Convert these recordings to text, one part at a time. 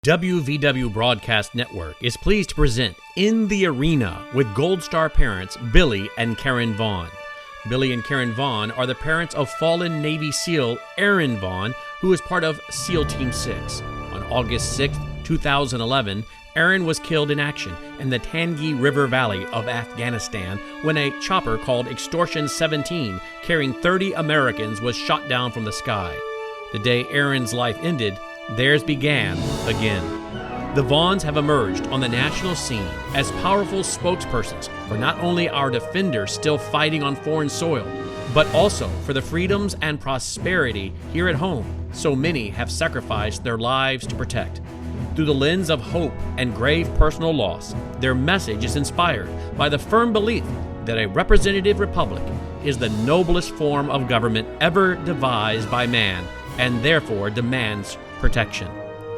WVW Broadcast Network is pleased to present In the Arena with Gold Star parents Billy and Karen Vaughn. Billy and Karen Vaughn are the parents of fallen Navy SEAL Aaron Vaughn, who is part of SEAL Team 6. On August 6, 2011, Aaron was killed in action in the Tangi River Valley of Afghanistan when a chopper called Extortion 17 carrying 30 Americans was shot down from the sky. The day Aaron's life ended, theirs began again. The Vaughns have emerged on the national scene as powerful spokespersons for not only our defenders still fighting on foreign soil, but also for the freedoms and prosperity here at home so many have sacrificed their lives to protect. Through the lens of hope and grave personal loss, their message is inspired by the firm belief that a representative republic is the noblest form of government ever devised by man and therefore demands protection.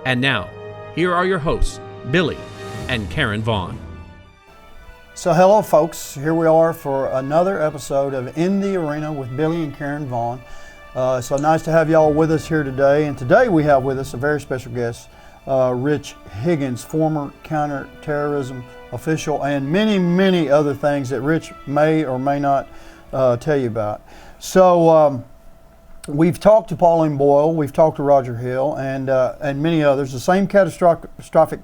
And now, here are your hosts, Billy and Karen Vaughn. So hello folks, here we are for another episode of In the Arena with Billy and Karen Vaughn. So nice to have y'all with us here today. And today we have with us a very special guest, Rich Higgins, former counterterrorism official, and many, many other things that Rich may or may not tell you about. So we've talked to Pauline Boyle, we've talked to Roger Hill, and many others. The same catastrophic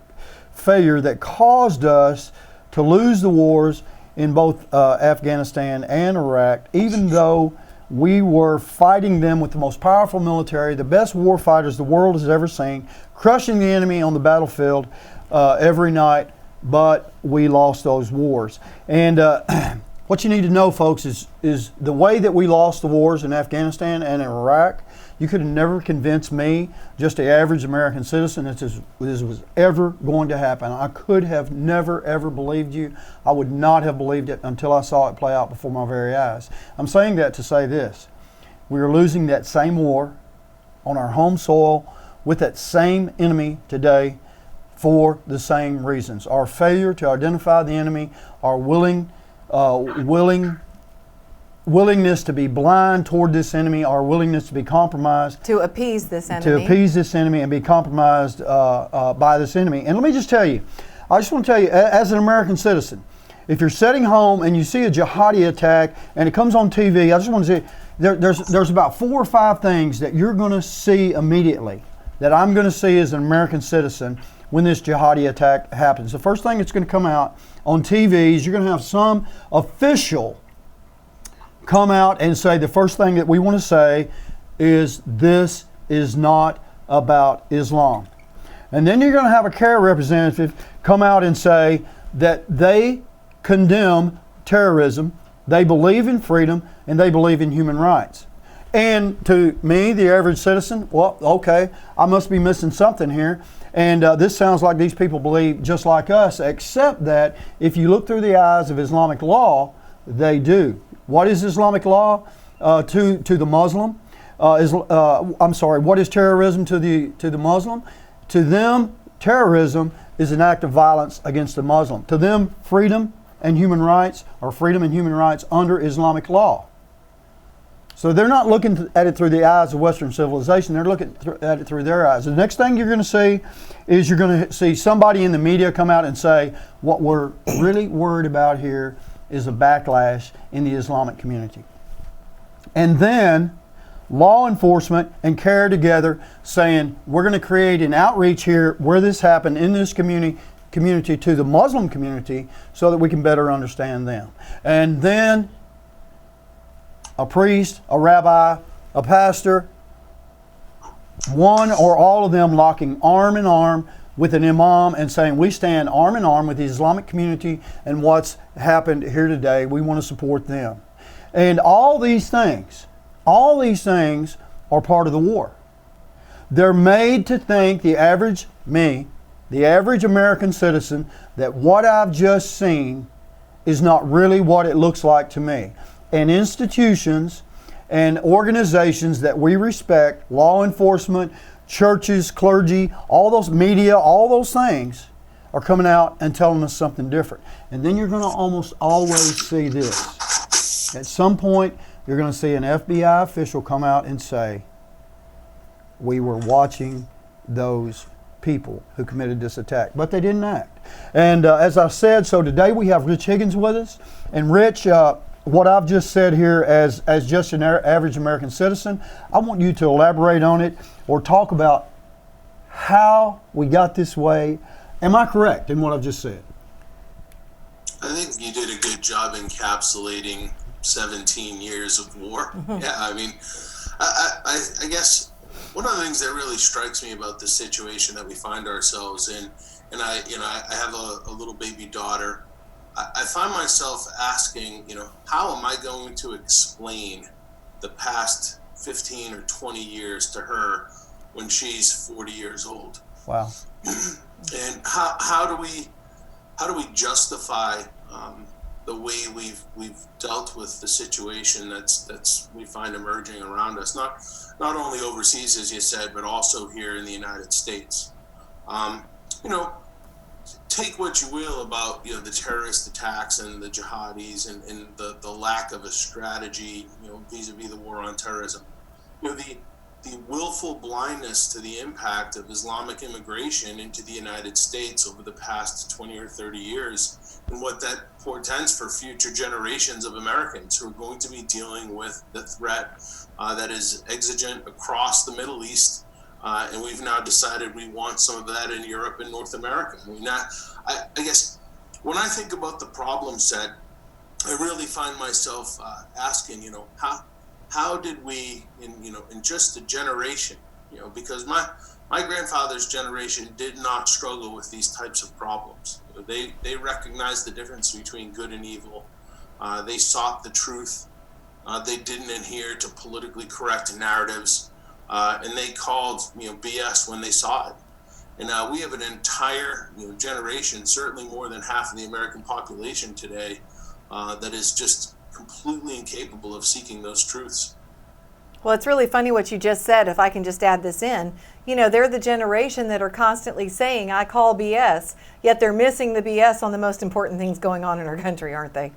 failure that caused us to lose the wars in both Afghanistan and Iraq, even though we were fighting them with the most powerful military, the best war fighters the world has ever seen, crushing the enemy on the battlefield every night, but we lost those wars. And what you need to know, folks, is the way that we lost the wars in Afghanistan and in Iraq. You could have never convinced me, just the average American citizen, that this was ever going to happen. I could have never, ever believed you. I would not have believed it until I saw it play out before my very eyes. I'm saying that to say this. We are losing that same war on our home soil with that same enemy today for the same reasons. Our failure to identify the enemy, our willingness to be blind toward this enemy, our willingness to be compromised. To appease this enemy. To appease this enemy and be compromised by this enemy. And let me just tell you, I just want to tell you, as an American citizen, if you're sitting home and you see a jihadi attack and it comes on TV, I just want to say, there's about 4 or 5 things that you're going to see immediately, that I'm going to see as an American citizen when this jihadi attack happens. The first thing that's going to come out on TV is you're going to have some official come out and say, the first thing that we want to say is, this is not about Islam. And then you're going to have a CARE representative come out and say that they condemn terrorism, they believe in freedom, and they believe in human rights. And to me, the average citizen, well, okay, I must be missing something here. And this sounds like these people believe just like us, except that if you look through the eyes of Islamic law, they do. What is Islamic law to the Muslim? What is terrorism to the Muslim? To them, terrorism is an act of violence against the Muslim. To them, freedom and human rights are freedom and human rights under Islamic law. So they're not looking at it through the eyes of Western civilization. They're looking at it through their eyes. The next thing you're going to see is you're going to see somebody in the media come out and say, what we're really worried about here is a backlash in the Islamic community. And then law enforcement and CARE together saying, we're going to create an outreach here where this happened in this community to the Muslim community so that we can better understand them. And then a priest, a rabbi, a pastor, one or all of them locking arm in arm with an imam and saying, we stand arm in arm with the Islamic community and what's happened here today. We want to support them. And all these things are part of the war. They're made to think the average American citizen, that what I've just seen is not really what it looks like to me. And institutions and organizations that we respect, law enforcement, churches, clergy, all those media, all those things are coming out and telling us something different. And then you're going to almost always see this. At some point, you're going to see an FBI official come out and say, we were watching those people who committed this attack, but they didn't act. And as I said, so today we have Rich Higgins with us. And Rich, what I've just said here as just an average American citizen, I want you to elaborate on it or talk about how we got this way. Am I correct in what I've just said? I think you did a good job encapsulating 17 years of war. Yeah, I mean, I guess one of the things that really strikes me about the situation that we find ourselves in, and I have a little baby daughter, I find myself asking, how am I going to explain the past 15 or 20 years to her when she's 40 years old? Wow. And how do we justify the way we've dealt with the situation that's we find emerging around us, not only overseas, as you said, but also here in the United States. Take what you will about the terrorist attacks and the jihadis and the lack of a strategy vis-a-vis the war on terrorism. The willful blindness to the impact of Islamic immigration into the United States over the past 20 or 30 years, and what that portends for future generations of Americans who are going to be dealing with the threat that is exigent across the Middle East. And we've now decided we want some of that in Europe and North America. I guess when I think about the problem set, I really find myself asking, how did we, in just a generation, because my grandfather's generation did not struggle with these types of problems. They recognized the difference between good and evil. They sought the truth. They didn't adhere to politically correct narratives. And they called BS when they saw it. And we have an entire generation, certainly more than half of the American population today, that is just completely incapable of seeking those truths. Well, it's really funny what you just said, if I can just add this in. They're the generation that are constantly saying, I call BS, yet they're missing the BS on the most important things going on in our country, aren't they?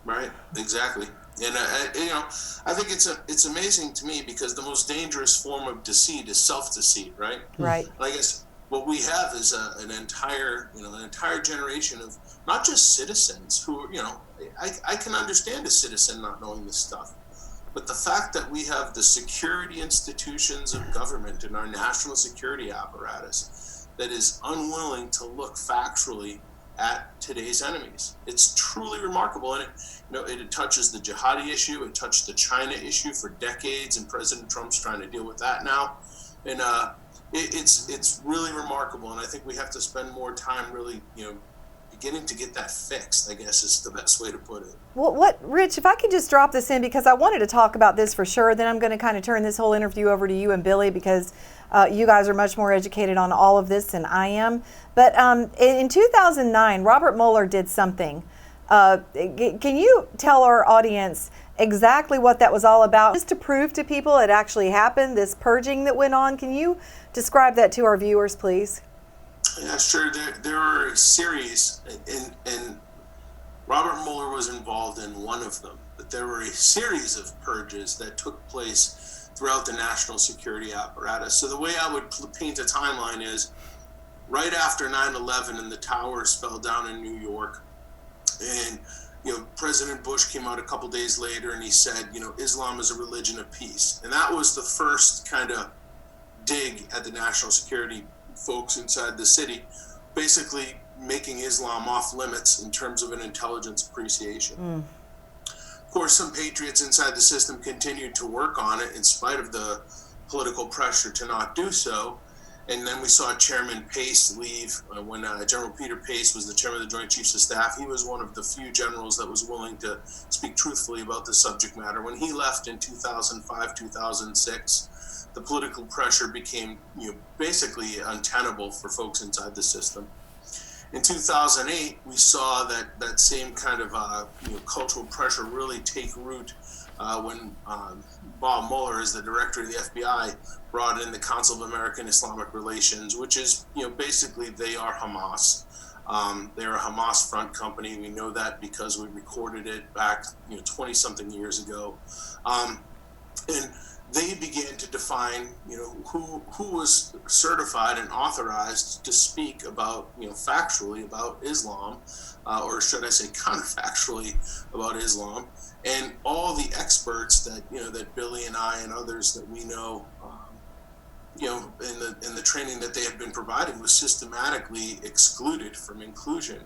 Right, exactly. And I think it's amazing to me because the most dangerous form of deceit is self-deceit, right? Right. I guess what we have is an entire generation of not just citizens who, I can understand a citizen not knowing this stuff, but the fact that we have the security institutions of government and our national security apparatus that is unwilling to look factually at today's enemies. It's truly remarkable, and it touches the jihadi issue. It touched the China issue for decades, and President Trump's trying to deal with that now. And it's really remarkable, and I think we have to spend more time really, beginning to get that fixed, I guess is the best way to put it. Well, Rich, if I could just drop this in, because I wanted to talk about this for sure, then I'm going to kind of turn this whole interview over to you and Billy, because you guys are much more educated on all of this than I am. But in 2009, Robert Mueller did something. Can you tell our audience exactly what that was all about? Just to prove to people it actually happened, this purging that went on. Can you describe that to our viewers, please? Yeah, sure. There are a series, and Robert Mueller was involved in one of them, but there were a series of purges that took place throughout the national security apparatus. So the way I would paint a timeline is right after 9/11 and the towers fell down in New York, and President Bush came out a couple days later and he said, Islam is a religion of peace. And that was the first kind of dig at the national security folks inside the city, basically making Islam off limits in terms of an intelligence appreciation. Of course, some patriots inside the system continued to work on it in spite of the political pressure to not do so. And then we saw Chairman Pace leave when General Peter Pace was the chairman of the Joint Chiefs of Staff. He was one of the few generals that was willing to speak truthfully about the subject matter. When he left in 2005, 2006, the political pressure became basically untenable for folks inside the system. In 2008, we saw that same kind of cultural pressure really take root when Bob Mueller, as the director of the FBI, brought in the Council of American Islamic Relations, which is, basically they are Hamas. They're a Hamas front company. We know that because we recorded it back, 20-something years ago. And they began to define, who was certified and authorized to speak about, factually about Islam, or should I say counterfactually about Islam. And all the experts that, that Billy and I and others that we know, in the training that they had been providing was systematically excluded from inclusion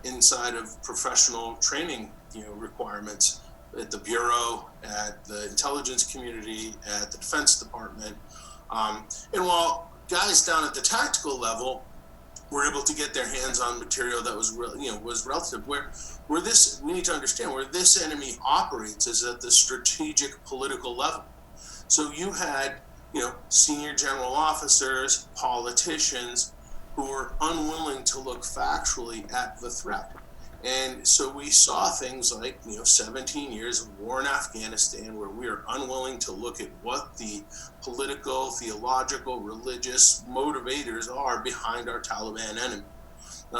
inside of professional training, requirements at the Bureau, at the intelligence community, at the Defense Department. And while guys down at the tactical level were able to get their hands on material that was, was relative, where this, we need to understand where this enemy operates is at the strategic political level. So you had, senior general officers, politicians who were unwilling to look factually at the threat. And so we saw things like, 17 years of war in Afghanistan, where we are unwilling to look at what the political, theological, religious motivators are behind our Taliban enemy.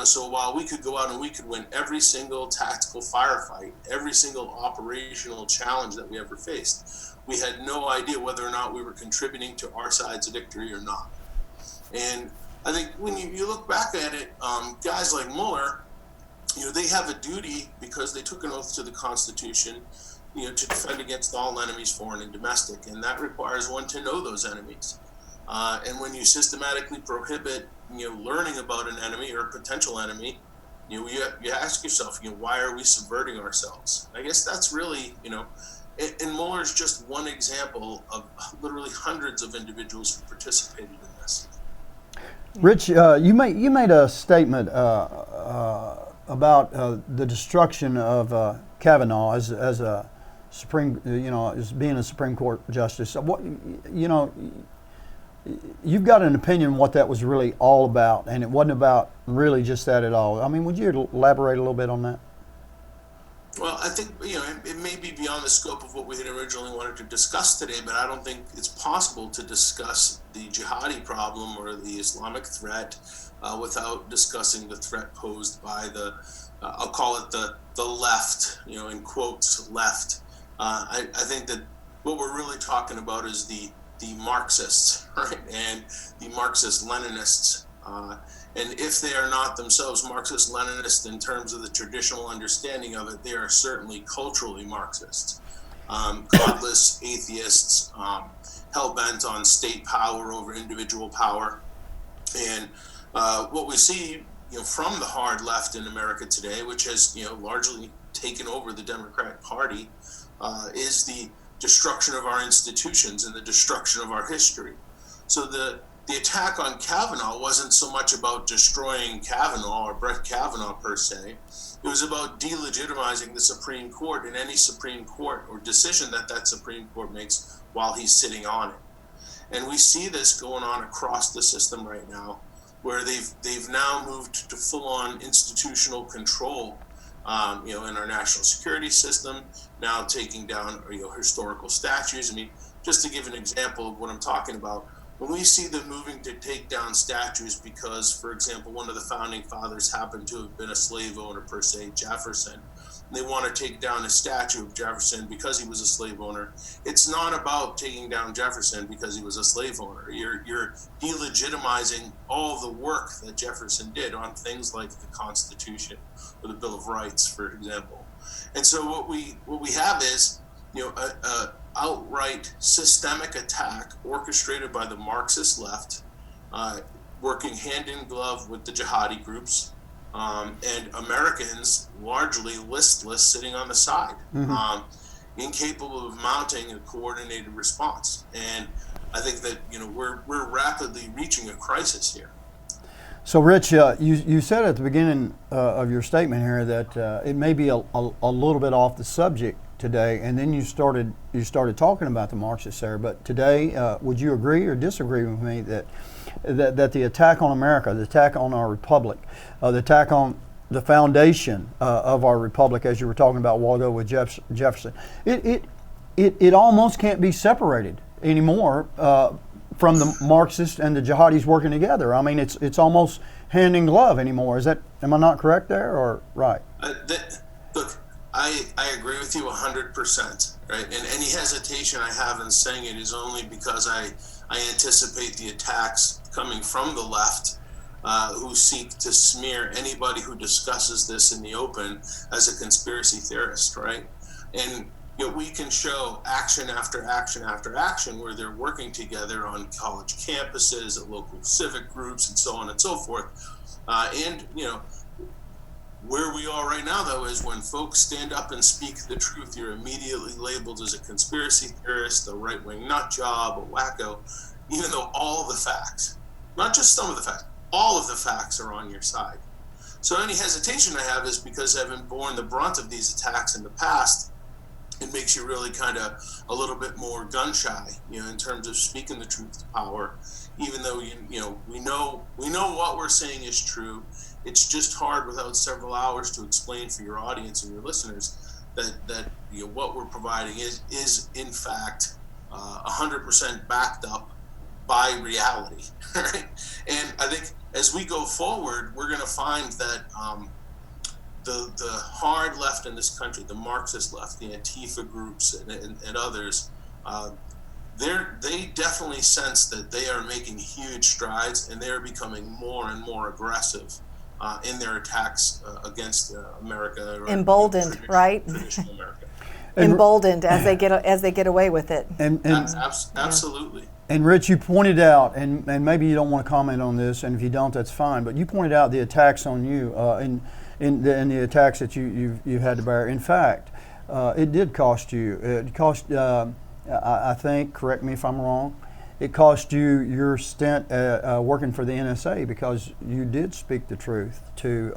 So while we could go out and we could win every single tactical firefight, every single operational challenge that we ever faced, we had no idea whether or not we were contributing to our side's victory or not. And I think when you look back at it, guys like Mueller, they have a duty because they took an oath to the Constitution, to defend against all enemies, foreign and domestic, and that requires one to know those enemies. And when you systematically prohibit, learning about an enemy or a potential enemy, you ask yourself, why are we subverting ourselves? I guess that's really, and Mueller's just one example of literally hundreds of individuals who participated in this. Rich, you made a statement about the destruction of Kavanaugh as a Supreme, as being a Supreme Court justice. What, you've got an opinion what that was really all about, and it wasn't about really just that at all. I mean, would you elaborate a little bit on that? Well, I think, it may be beyond the scope of what we had originally wanted to discuss today, but I don't think it's possible to discuss the jihadi problem or the Islamic threat without discussing the threat posed by the, I'll call it the left, in quotes, left. I think that what we're really talking about is the Marxists, right? And the Marxist-Leninists. And if they are not themselves Marxist-Leninists in terms of the traditional understanding of it, they are certainly culturally Marxists. Godless atheists, hell-bent on state power over individual power. And what we see, from the hard left in America today, which has, largely taken over the Democratic Party, is the destruction of our institutions and the destruction of our history. So the attack on Kavanaugh wasn't so much about destroying Kavanaugh or Brett Kavanaugh per se. It was about delegitimizing the Supreme Court and any Supreme Court or decision that Supreme Court makes while he's sitting on it. And we see this going on across the system right now, where they've now moved to full-on institutional control, in our national security system, now taking down, historical statues. I mean, just to give an example of what I'm talking about, when we see them moving to take down statues because, for example, one of the founding fathers happened to have been a slave owner per se, Jefferson, and they want to take down a statue of Jefferson because he was a slave owner. It's not about taking down Jefferson because he was a slave owner. You're delegitimizing all the work that Jefferson did on things like the Constitution or the Bill of Rights, for example. And so what we have is, a outright systemic attack orchestrated by the Marxist left, working hand in glove with the jihadi groups, and Americans largely listless, sitting on the side, incapable of mounting a coordinated response. And I think that we're rapidly reaching a crisis here. So, Rich, you said at the beginning of your statement here that it may be a little bit off the subject today, and then you started talking about the Marxists there. But today, would you agree or disagree with me that the attack on America, the attack on our republic, the attack on the foundation of our republic, as you were talking about a while ago with Jefferson, it almost can't be separated anymore from the Marxists and the jihadis working together? I mean, it's almost hand in glove anymore. Am I not correct there, or right? Look, I I agree with you 100%, right? And any hesitation I have in saying it is only because I anticipate the attacks coming from the left, who seek to smear anybody who discusses this in the open as a conspiracy theorist, right? And we can show action after action after action where they're working together on college campuses, at local civic groups, and so on and so forth. And where we are right now, though, is when folks stand up and speak the truth, you're immediately labeled as a conspiracy theorist, a right-wing nut job, a wacko, even though all of the facts, not just some of the facts, all of the facts are on your side. So any hesitation I have is because I've borne the brunt of these attacks in the past. It makes you really kind of a little bit more gun shy, in terms of speaking the truth to power, even though we know what we're saying is true. It's just hard without several hours to explain for your audience and your listeners that what we're providing is in fact 100% backed up by reality, right? And I think as we go forward, we're going to find that the hard left in this country, the Marxist left, the Antifa groups and others, they definitely sense that they are making huge strides, and they are becoming more and more aggressive in their attacks against America. Emboldened, right? Traditional America. Emboldened as they get away with it. Absolutely. And Rich, you pointed out, and maybe you don't want to comment on this, and if you don't, that's fine. But you pointed out the attacks on you, in the attacks that you had to bear. In fact, it did cost you. It cost, I think, correct me if I'm wrong, it cost you your stint working for the NSA because you did speak the truth to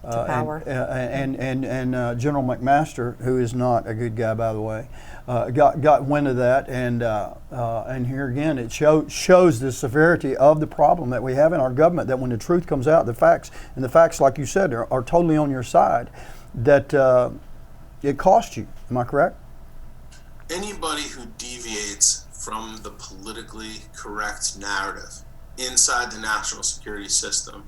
power. And General McMaster, who is not a good guy, by the way, got wind of that, and here again it shows the severity of the problem that we have in our government. That when the truth comes out, the facts, like you said, are totally on your side. That it cost you. Am I correct? Anybody who deviates from the politically correct narrative inside the national security system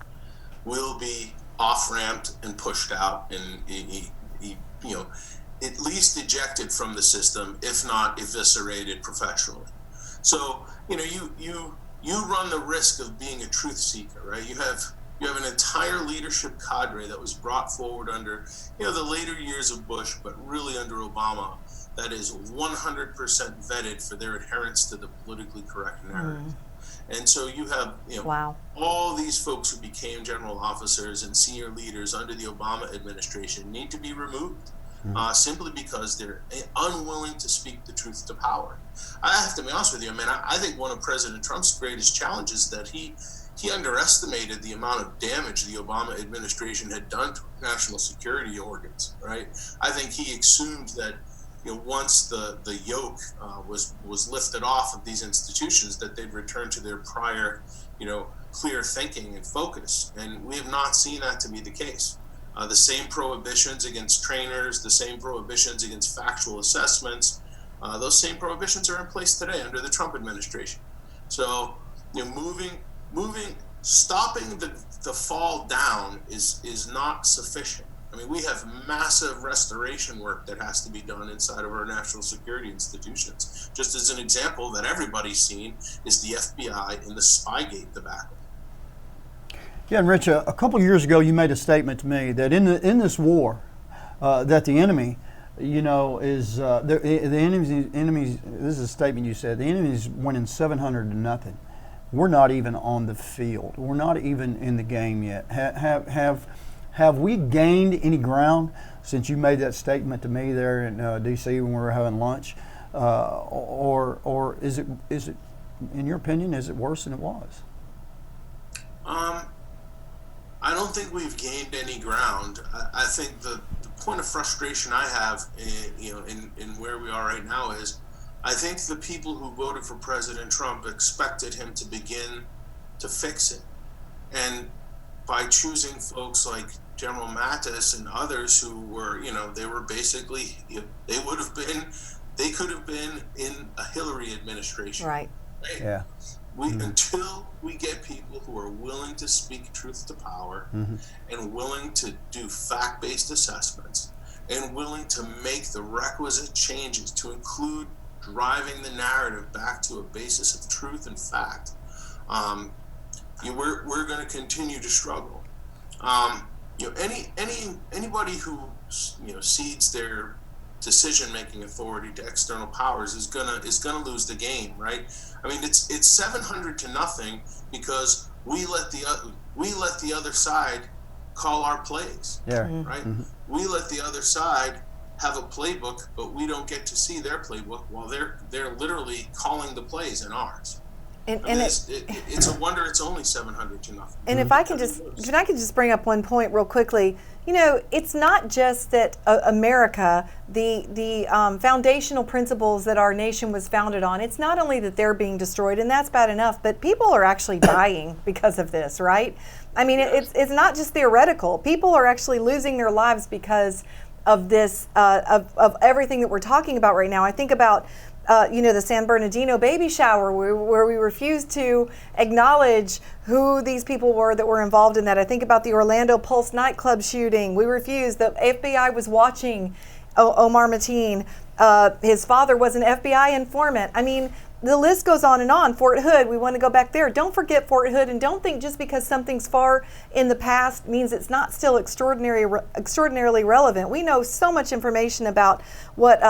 will be off-ramped and pushed out, and at least ejected from the system, if not eviscerated professionally. So you run the risk of being a truth seeker, right? You have an entire leadership cadre that was brought forward under the later years of Bush, but really under Obama, that is 100% vetted for their adherence to the politically correct narrative. And so you have wow. all these folks who became general officers and senior leaders under the Obama administration need to be removed simply because they're unwilling to speak the truth to power. I have to be honest with you, I think one of President Trump's greatest challenges is that he underestimated the amount of damage the Obama administration had done to national security organs, right? I think he assumed that once the yoke was lifted off of these institutions, that they'd return to their prior, clear thinking and focus. And we have not seen that to be the case. The same prohibitions against trainers, the same prohibitions against factual assessments, those same prohibitions are in place today under the Trump administration. So, stopping the fall down is not sufficient. We have massive restoration work that has to be done inside of our national security institutions. Just as an example that everybody's seen is the FBI and the Spygate debacle. Yeah, and Rich, a couple years ago, you made a statement to me that in this war, that the enemy, is the enemies. This is a statement you said. The enemy's winning 700-0. We're not even on the field. We're not even in the game yet. Have we gained any ground since you made that statement to me there in D.C. when we were having lunch, or is it, in your opinion, is it worse than it was? I don't think we've gained any ground. I think the point of frustration I have, in where we are right now is, I think the people who voted for President Trump expected him to begin to fix it, and by choosing folks like General Mattis and others who were, they were basically, they could have been in a Hillary administration. Right. Yeah. Until we get people who are willing to speak truth to power and willing to do fact-based assessments and willing to make the requisite changes to include driving the narrative back to a basis of truth and fact, we're going to continue to struggle. Anybody who cedes their decision-making authority to external powers is gonna lose the game, right? I mean, it's 700-0 because we let the other side call our plays, right? Mm-hmm. We let the other side have a playbook, but we don't get to see their playbook while they're literally calling the plays in ours. It's a wonder it's only 700-0. And if I can just bring up one point real quickly, it's not just that America, the foundational principles that our nation was founded on, it's not only that they're being destroyed, and that's bad enough, but people are actually dying because of this, right? I mean, it's not just theoretical. People are actually losing their lives because of this, of everything that we're talking about right now. I think about the San Bernardino baby shower where we refused to acknowledge who these people were that were involved in that. I think about the Orlando Pulse nightclub shooting. We refused. The FBI was watching Omar Mateen. His father was an FBI informant. I mean, the list goes on and on. Fort Hood, we want to go back there. Don't forget Fort Hood, and don't think just because something's far in the past means it's not still extraordinarily relevant. We know so much information about what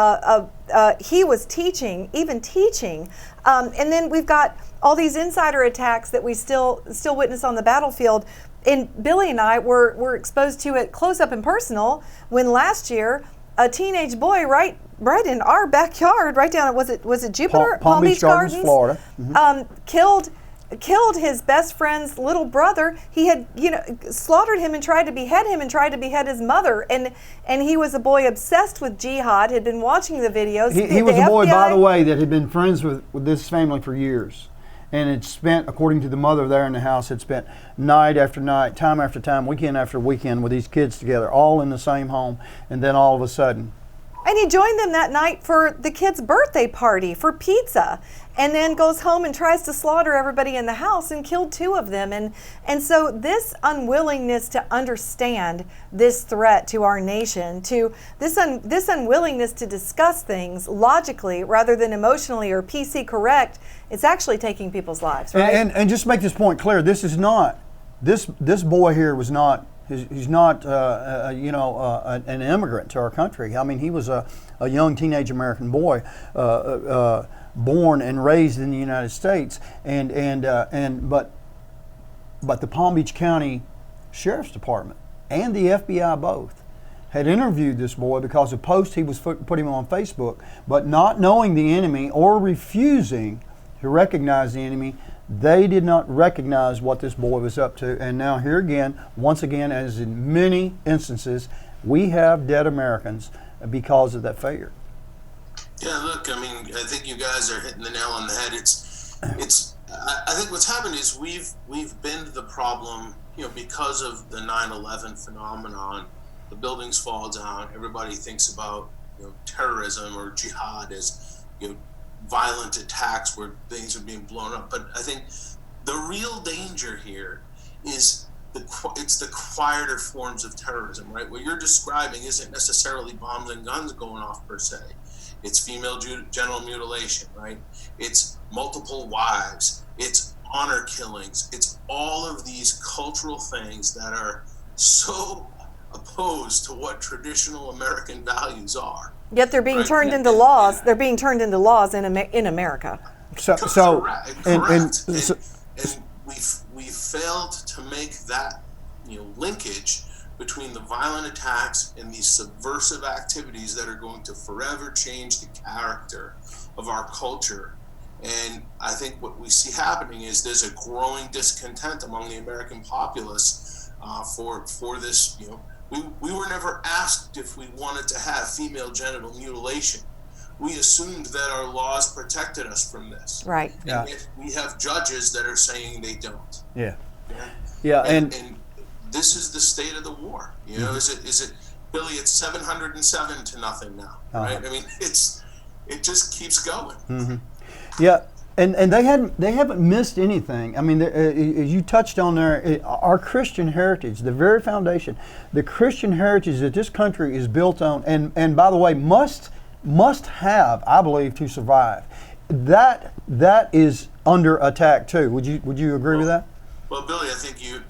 he was teaching. And then we've got all these insider attacks that we still witness on the battlefield. And Billy and I were exposed to it close up and personal when last year a teenage boy right in our backyard, right down at was it Jupiter? Palm Beach Gardens, Florida. Mm-hmm. Killed his best friend's little brother. He had slaughtered him and tried to behead him and tried to behead his mother. And he was a boy obsessed with jihad, had been watching the videos. He was a boy, by the way, that had been friends with this family for years. And had spent, according to the mother there in the house, had spent night after night, time after time, weekend after weekend with these kids together, all in the same home. And then all of a sudden, and he joined them that night for the kid's birthday party for pizza, and then goes home and tries to slaughter everybody in the house and killed 2 of them. And so this unwillingness to understand this threat to our nation, to this unwillingness to discuss things logically rather than emotionally or PC correct, it's actually taking people's lives, right? And just make this point clear, this is not, this boy here was not, he's not, an immigrant to our country. I mean, he was a young teenage American boy, born and raised in the United States, but the Palm Beach County Sheriff's Department and the FBI both had interviewed this boy because of posts he was putting on Facebook, but not knowing the enemy or refusing to recognize the enemy. They did not recognize what this boy was up to. And now here again, once again, as in many instances, we have dead Americans because of that failure. Yeah, look, I mean, I think you guys are hitting the nail on the head. I think what's happened is we've been to the problem, because of the 9/11 phenomenon. The buildings fall down. Everybody thinks about, terrorism or jihad as, violent attacks where things are being blown up. But I think the real danger here is it's the quieter forms of terrorism, right? What you're describing isn't necessarily bombs and guns going off per se. It's female genital mutilation, right? It's multiple wives. It's honor killings. It's all of these cultural things that are so opposed to what traditional American values are. Yet they're being turned into laws. Yeah. They're being turned into laws in America. Correct. And we failed to make that linkage between the violent attacks and these subversive activities that are going to forever change the character of our culture. And I think what we see happening is there's a growing discontent among the American populace for this. We were never asked if we wanted to have female genital mutilation. We assumed that our laws protected us from this. Right. And yet we have judges that are saying they don't. Yeah. Yeah. And this is the state of the war. Is it Billy? It's 707-0 now, right? I mean, it just keeps going. Mm-hmm. Yeah. And they haven't missed anything. I mean, you touched on there, our Christian heritage, the very foundation, the Christian heritage that this country is built on, and by the way, must have, I believe, to survive. That is under attack too. Would you agree with that? Well, Billy, I think you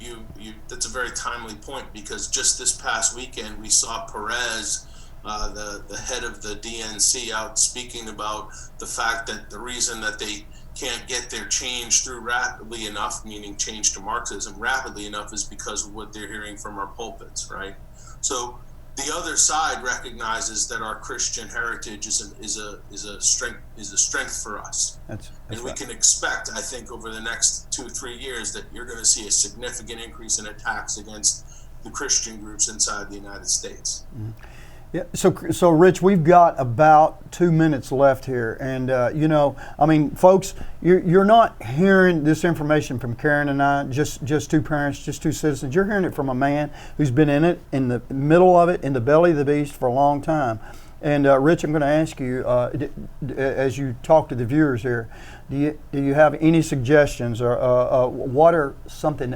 that's a very timely point, because just this past weekend we saw Perez, the head of the DNC, out speaking about the fact that the reason that they can't get their change through rapidly enough, meaning change to Marxism rapidly enough, is because of what they're hearing from our pulpits, right? So the other side recognizes that our Christian heritage is a strength for us. That's and we can expect, I think, over the next 2-3 years that you're going to see a significant increase in attacks against the Christian groups inside the United States. Mm-hmm. Yeah. So Rich, we've got about 2 minutes left here, and I mean, folks, you're not hearing this information from Karen and I, just two parents, just two citizens. You're hearing it from a man who's been in it, in the middle of it, in the belly of the beast for a long time. And Rich, I'm going to ask you, as you talk to the viewers here, do you have any suggestions, or what are some things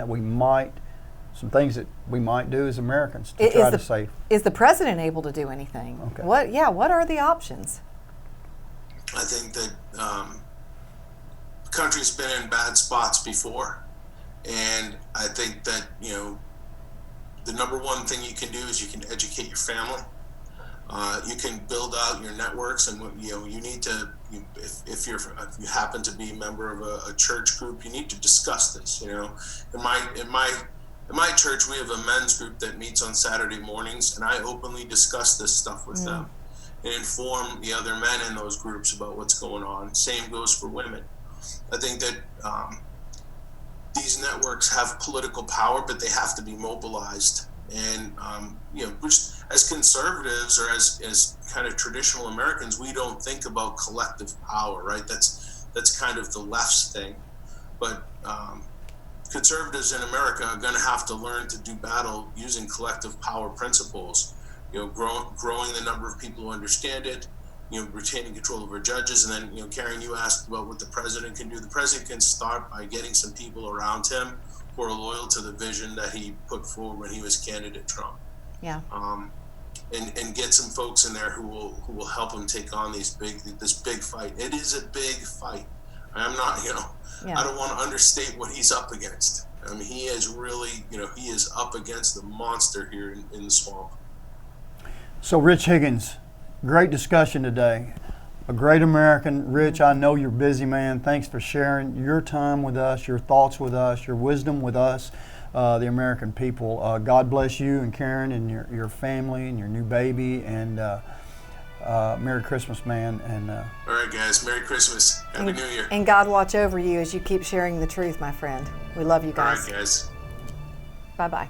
that we might do as Americans to try to save? Is the president able to do anything? Okay. What are the options? I think that the country's been in bad spots before, and I think that the number one thing you can do is you can educate your family. You can build out your networks, and you need to. If you happen to be a member of a church group, you need to discuss this. In my church, we have a men's group that meets on Saturday mornings, and I openly discuss this stuff with them and inform the other men in those groups about what's going on. Same goes for women. I think that these networks have political power, but they have to be mobilized. And which, as conservatives or as kind of traditional Americans, we don't think about collective power, right? That's kind of the left's thing, but conservatives in America are going to have to learn to do battle using collective power principles. Growing the number of people who understand it. Retaining control over judges, and then Karen, you asked about what the president can do. The president can start by getting some people around him who are loyal to the vision that he put forward when he was candidate Trump. Yeah. And get some folks in there who will help him take on this big fight. It is a big fight. I'm not, I don't want to understate what he's up against. I mean, he is really, he is up against the monster here in the swamp. So, Rich Higgins, great discussion today. A great American. Rich, I know you're busy, man. Thanks for sharing your time with us, your thoughts with us, your wisdom with us, the American people. God bless you and Karen and your family and your new baby, and Merry Christmas, man. And all right, guys, Merry Christmas. Happy New Year. And God watch over you as you keep sharing the truth, my friend. We love you guys. All right, guys. Bye-bye.